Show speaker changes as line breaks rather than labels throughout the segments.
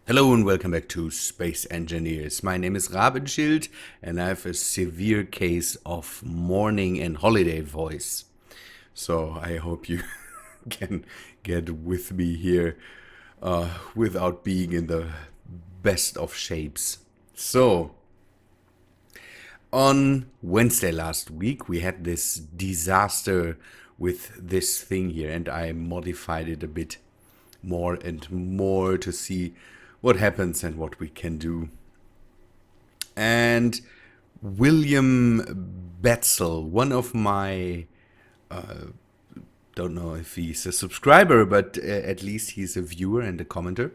Hello and welcome back to Space Engineers. My name is Rabenschild and I have a severe case of morning and holiday voice. So I hope you can get with me here without being in the best of shapes. So, on Wednesday last week we had this disaster with this thing here and I modified it a bit more and more to see what happens and what we can do. And William Betzel, one of my, don't know if he's a subscriber, but at least he's a viewer and a commenter,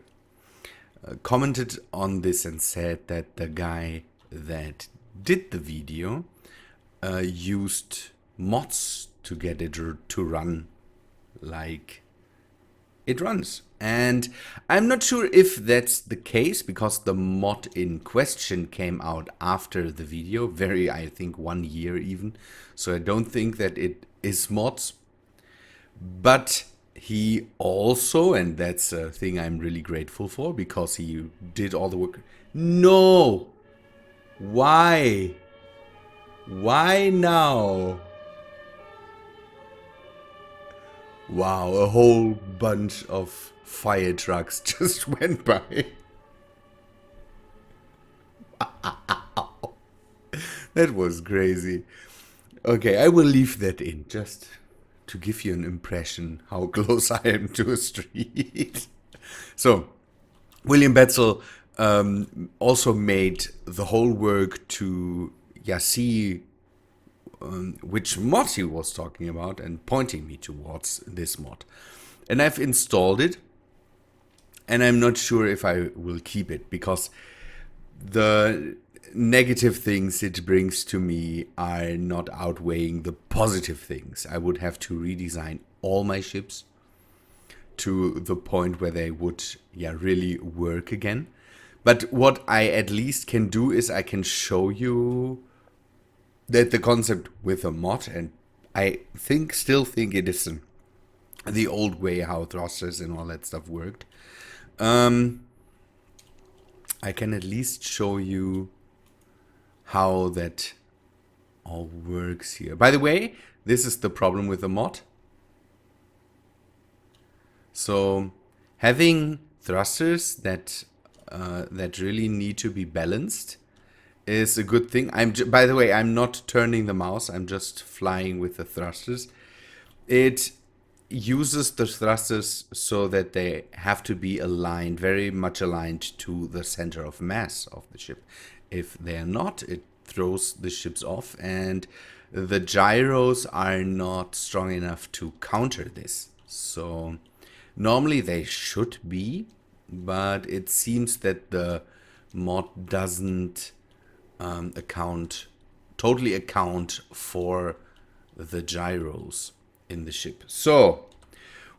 commented on this and said that the guy that did the video used mods to get it to run like it runs. And I'm not sure if that's the case because the mod in question came out after the video, I think 1 year even. So I don't think that it is mods. But he also, and that's a thing I'm really grateful for because he did all the work. No! Why? Why now? Wow, a whole bunch of fire trucks just went by. That was crazy. Okay, I will leave that in just to give you an impression how close I am to a street. So, William Betzel also made the whole work to see which mod he was talking about and pointing me towards this mod. And I've installed it and I'm not sure if I will keep it because the negative things it brings to me are not outweighing the positive things. I would have to redesign all my ships to the point where they would really work again. But what I at least can do is I can show you that the concept with a mod, and I still think it is the old way how thrusters and all that stuff worked. I can at least show you how that all works here. By the way, this is the problem with the mod. So having thrusters that really need to be balanced is a good thing. By the way, I'm not turning the mouse. I'm just flying with the thrusters. It uses the thrusters so that they have to be aligned, very much aligned to the center of mass of the ship. If they're not, it throws the ships off, and the gyros are not strong enough to counter this. So normally they should be, but it seems that the mod doesn't totally account for the gyros in the ship. So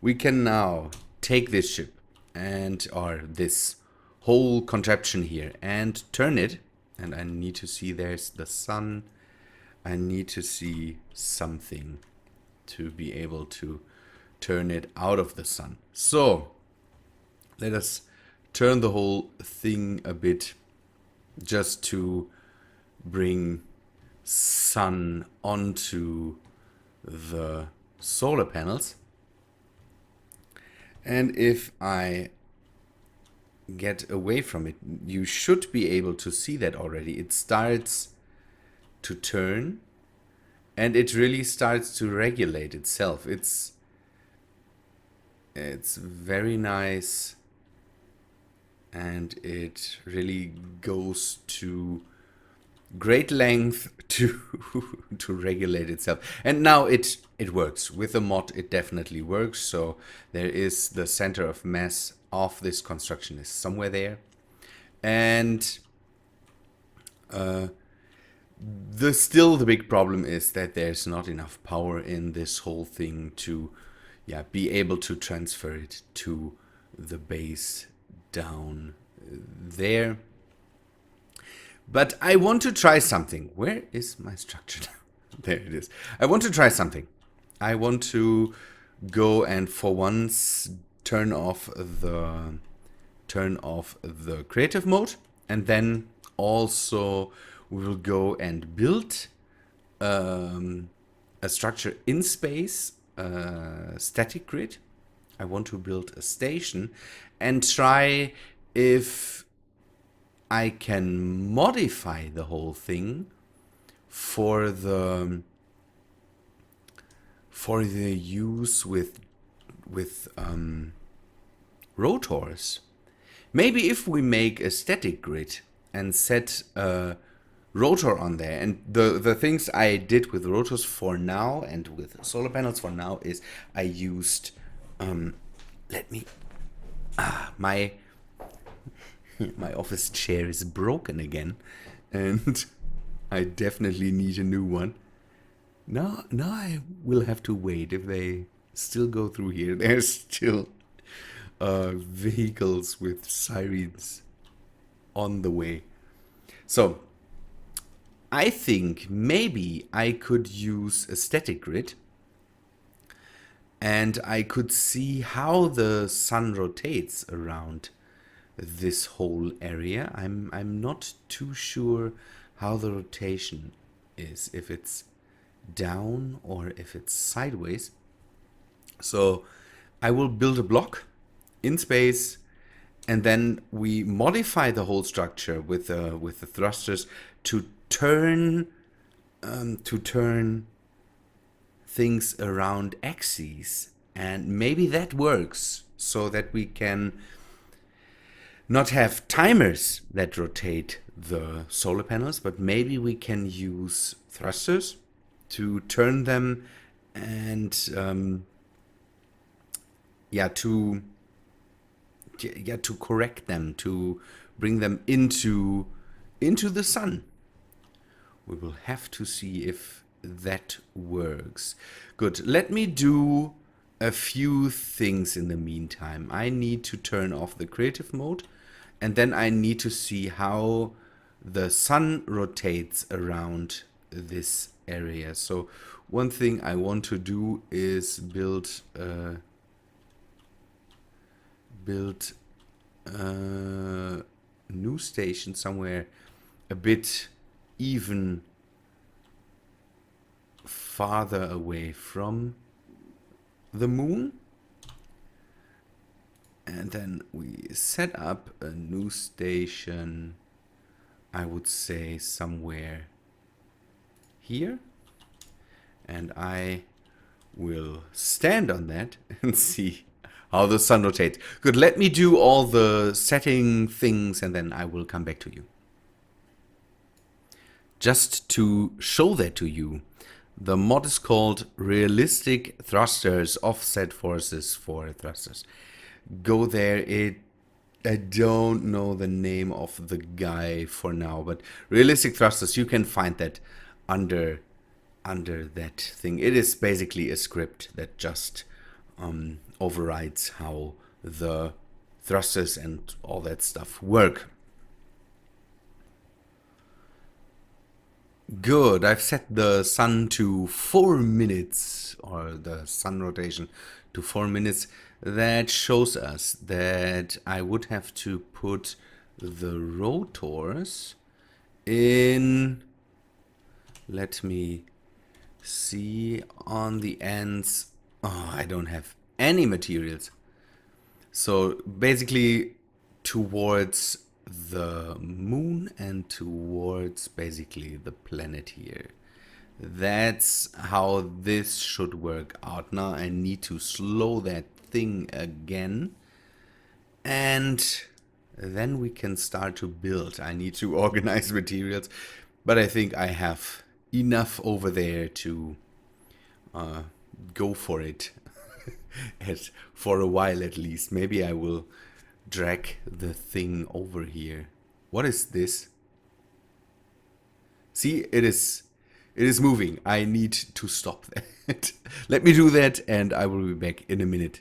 we can now take this ship or this whole contraption here and turn it. And I need to see there's the sun. I need to see something to be able to turn it out of the sun. So let us turn the whole thing a bit just to bring sun onto the solar panels. And if I get away from it, you should be able to see that already. It starts to turn and it really starts to regulate itself. It's very nice and it really goes to great length to regulate itself. And now it works. With the mod it definitely works. So there is the center of mass of this construction is somewhere there. And still the big problem is that there's not enough power in this whole thing to be able to transfer it to the base down there. But I want to try something. Where is my structure? There it is. I want to try something. I want to go and for once turn turn off the creative mode, and then also we will go and build a structure in space, static grid. I want to build a station and try if I can modify the whole thing for the use with rotors. Maybe if we make a static grid and set a rotor on there, and the things I did with rotors for now and with solar panels for now is I used my office chair is broken again, and I definitely need a new one. Now I will have to wait if they still go through here. There's still vehicles with sirens on the way. So I think maybe I could use a static grid, and I could see how the sun rotates around this whole area. I'm not too sure how the rotation is, if it's down or if it's sideways. So I will build a block in space, and then we modify the whole structure with the thrusters to turn things around axes, and maybe that works so that we can not have timers that rotate the solar panels, but maybe we can use thrusters to turn them and to correct them, to bring them into the sun. We will have to see if that works. Good. Let me do a few things in the meantime. I need to turn off the creative mode, and then I need to see how the sun rotates around this area. So one thing I want to do is build a new station somewhere a bit even farther away from the moon, and then we set up a new station, I would say somewhere here, and I will stand on that and see how the sun rotates. Good, let me do all the setting things and then I will come back to you. Just to show that to you, the mod is called Realistic Thrusters, Offset Forces for Thrusters. Go there. I don't know the name of the guy for now, but Realistic Thrusters, you can find that under that thing. It is basically a script that just overrides how the thrusters and all that stuff work. Good, I've set the sun to 4 minutes, or the sun rotation to 4 minutes. That shows us that I would have to put the rotors in, let me see, on the ends. Oh, I don't have any materials. So basically towards the moon and towards basically the planet here. That's how this should work out. Now I need to slow that thing again, and then we can start to build. I need to organize materials, but I think I have enough over there to go for it for a while at least. Maybe I will drag the thing over here. What is this? See, it is moving. I need to stop that. Let me do that and I will be back in a minute.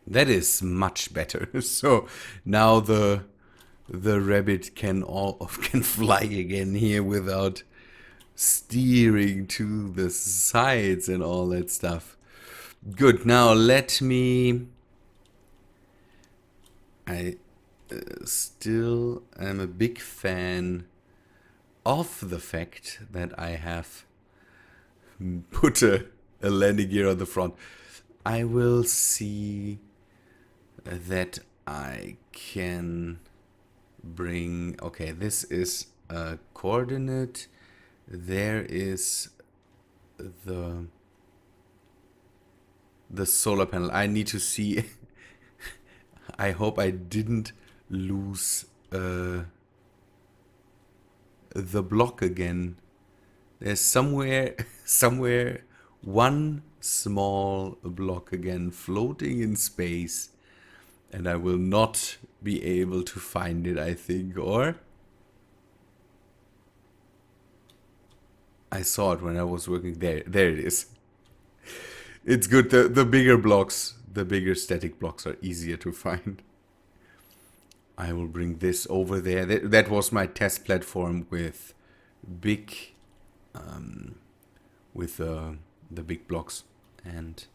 That is much better. So now the rabbit can fly again here without steering to the sides and all that stuff. Good. Now let me I still am a big fan of the fact that I have put a landing gear on the front. I will see that I can bring... Okay, this is a coordinate. There is the solar panel. I need to see... I hope I didn't lose the block again. There's somewhere one small block again floating in space, and I will not be able to find it, I think. Or I saw it when I was working there. There it is. It's good. The bigger blocks, the bigger static blocks are easier to find. I will bring this over there. That was my test platform with big, with the big blocks, and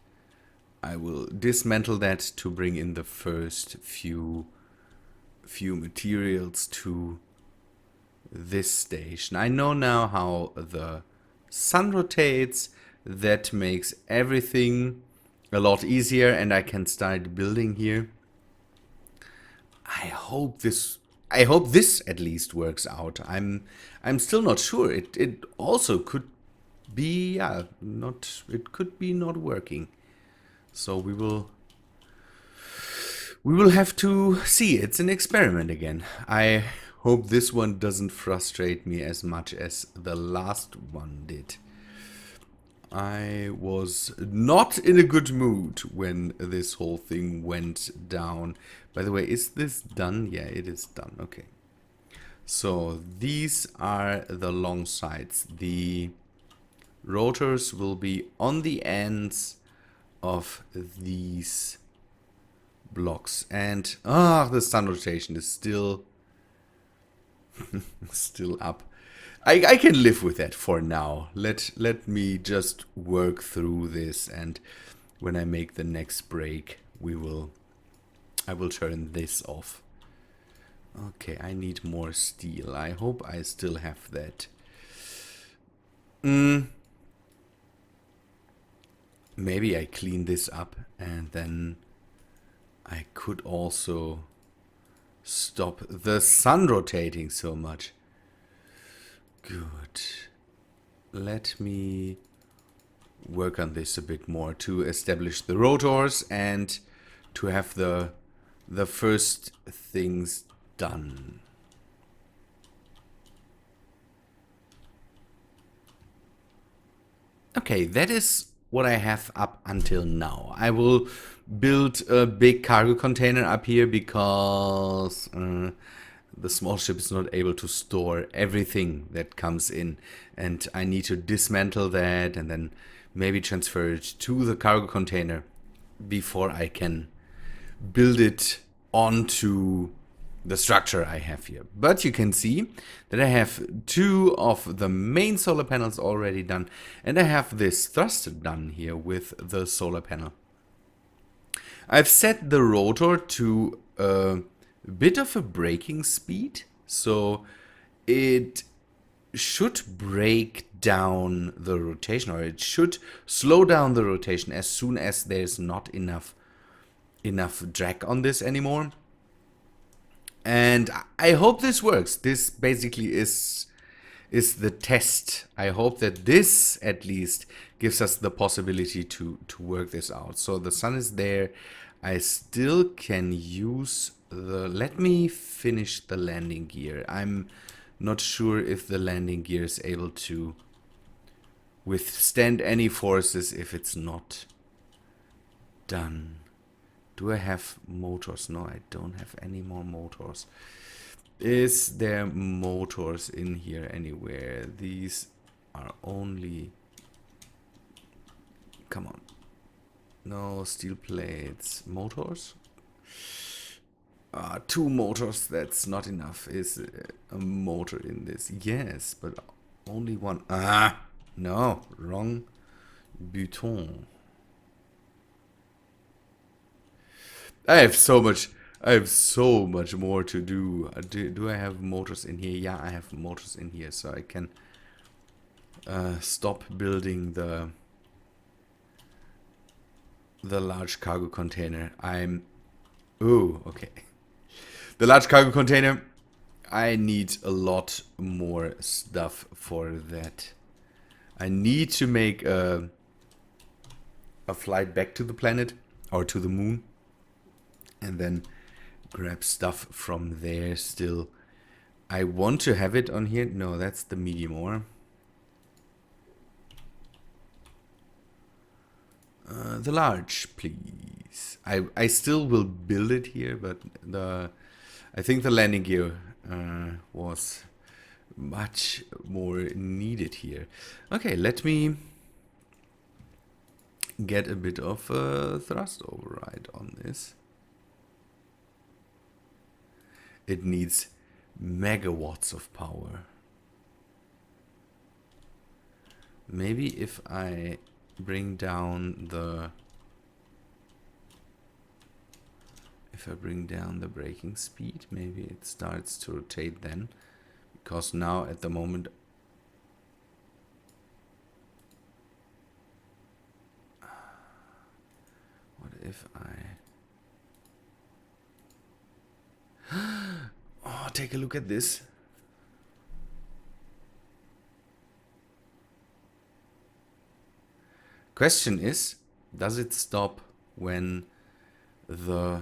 I will dismantle that to bring in the first few materials to this station. I know now how the sun rotates. That makes everything a lot easier, and I can start building here. I hope this at least works out. I'm still not sure. It also could be it could be not working. So we will have to see. It's an experiment again. I hope this one doesn't frustrate me as much as the last one did. I was not in a good mood when this whole thing went down. By the way, is this done? Yeah, it is done. Okay. So these are the long sides. The rotors will be on the ends of these blocks. And the sun rotation is still up. I can live with that for now. Let me just work through this, and when I make the next break, I will turn this off. Okay, I need more steel. I hope I still have that. Maybe I clean this up, and then I could also stop the sun rotating so much. Good. Let me work on this a bit more to establish the rotors and to have the first things done. Okay, that is what I have up until now. I will build a big cargo container up here because the small ship is not able to store everything that comes in, and I need to dismantle that and then maybe transfer it to the cargo container before I can build it onto the structure I have here. But you can see that I have 2 of the main solar panels already done, and I have this thruster done here with the solar panel. I've set the rotor to a bit of a braking speed, so it should break down the rotation, or it should slow down the rotation as soon as there's not enough drag on this anymore. And I hope this works. This basically is the test. I hope that this at least gives us the possibility to work this out. So the sun is there. I still can use the... Let me finish the landing gear. I'm not sure if the landing gear is able to withstand any forces if it's not done. Do I have motors? No, I don't have any more motors. Is there motors in here anywhere? These are only... Come on. No, steel plates. Motors? 2 motors, that's not enough. Is a motor in this? Yes, but only one. No, wrong button. I have so much I have so much more to do. Do I have motors in here? Yeah, I have motors in here, so I can stop building the large cargo container. Oh, okay. The large cargo container, I need a lot more stuff for that. I need to make a flight back to the planet or to the moon, and then grab stuff from there still. I want to have it on here. No, that's the medium ore. The large, please. I still will build it here, but I think the landing gear was much more needed here. Okay, let me get a bit of thrust override on this. It needs megawatts of power. Maybe if I bring down the braking speed, maybe it starts to rotate then, because now at the moment what if oh, take a look at this. Question is, does it stop when the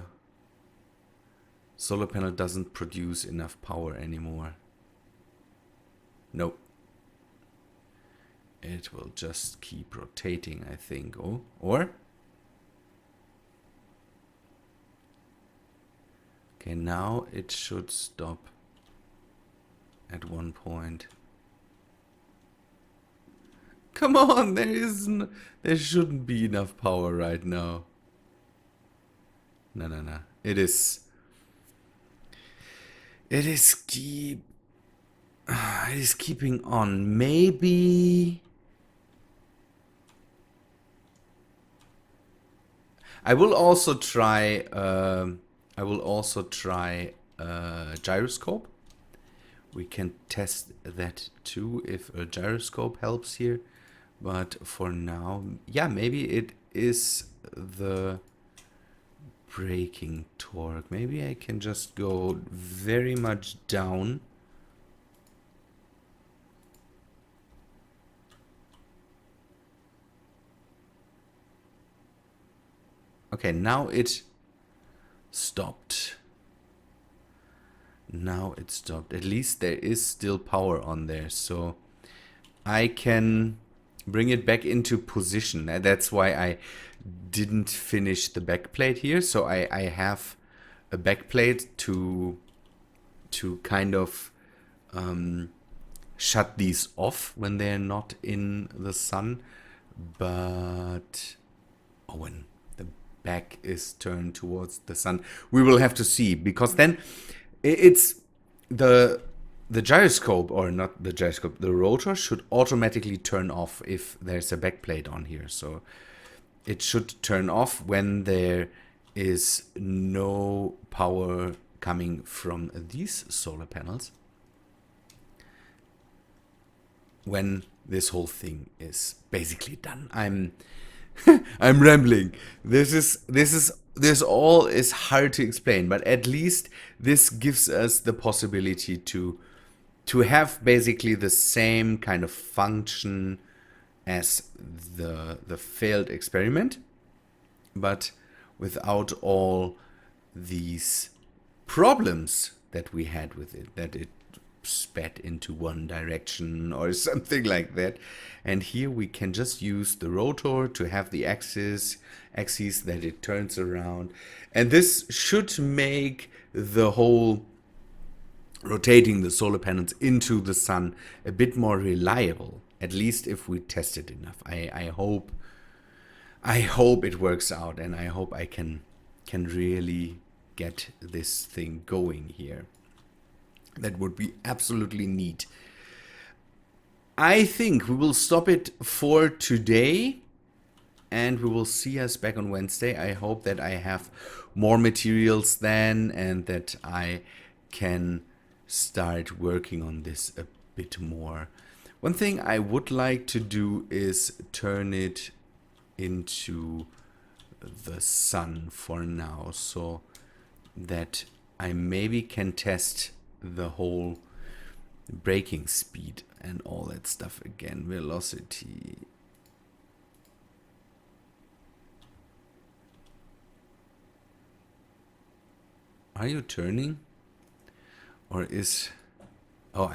solar panel doesn't produce enough power anymore? Nope. It will just keep rotating, I think. Oh, or? Okay, now it should stop at one point. Come on, there shouldn't be enough power right now. No. It is keeping on. Maybe I will also try gyroscope. We can test that too if a gyroscope helps here. But for now, yeah, maybe it is the braking torque. Maybe I can just go very much down. Okay, now it stopped. Now it stopped. At least there is still power on there, so I can bring it back into position. That's why I didn't finish the backplate here. So I have a backplate to kind of shut these off when they're not in the sun. But when the back is turned towards the sun, we will have to see, because then it's the gyroscope, or not the gyroscope, the rotor should automatically turn off if there's a backplate on here. So it should turn off when there is no power coming from these solar panels. When this whole thing is basically done. I'm rambling. This all is hard to explain, but at least this gives us the possibility to have basically the same kind of function as the failed experiment, but without all these problems that we had with it, that it spat into one direction or something like that. And here we can just use the rotor to have the axis that it turns around, and this should make the whole rotating the solar panels into the sun a bit more reliable, at least if we test it enough. I hope it works out, and I hope I can really get this thing going here. That would be absolutely neat. I think we will stop it for today. and we will see us back on Wednesday. I hope that I have more materials then and that I can start working on this a bit more. One thing I would like to do is turn it into the sun for now, so that I maybe can test the whole braking speed and all that stuff again. Velocity. Are you turning? Or is... Oh,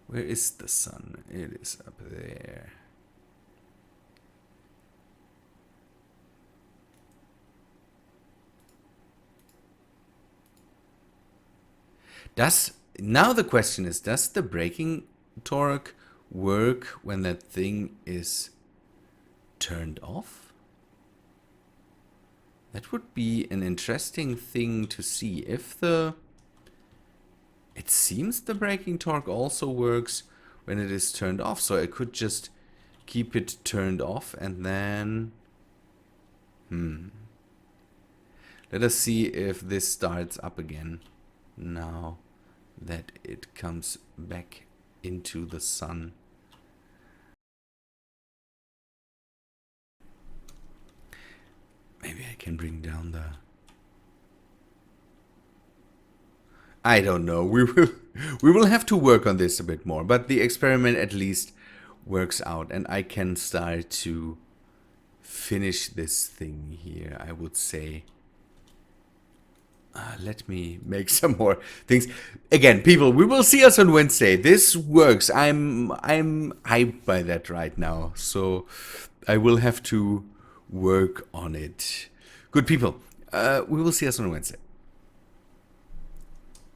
Where is the sun? It is up there. Now the question is, does the braking torque work when that thing is turned off? That would be an interesting thing to see. It seems the braking torque also works when it is turned off, so I could just keep it turned off and then... Let us see if this starts up again now that it comes back into the sun. Maybe I can bring down the... I don't know. We will have to work on this a bit more, but the experiment at least works out, and I can start to finish this thing here, I would say. Let me make some more things. Again, people, we will see us on Wednesday. This works. I'm hyped by that right now, so I will have to work on it. Good people, we will see us on Wednesday.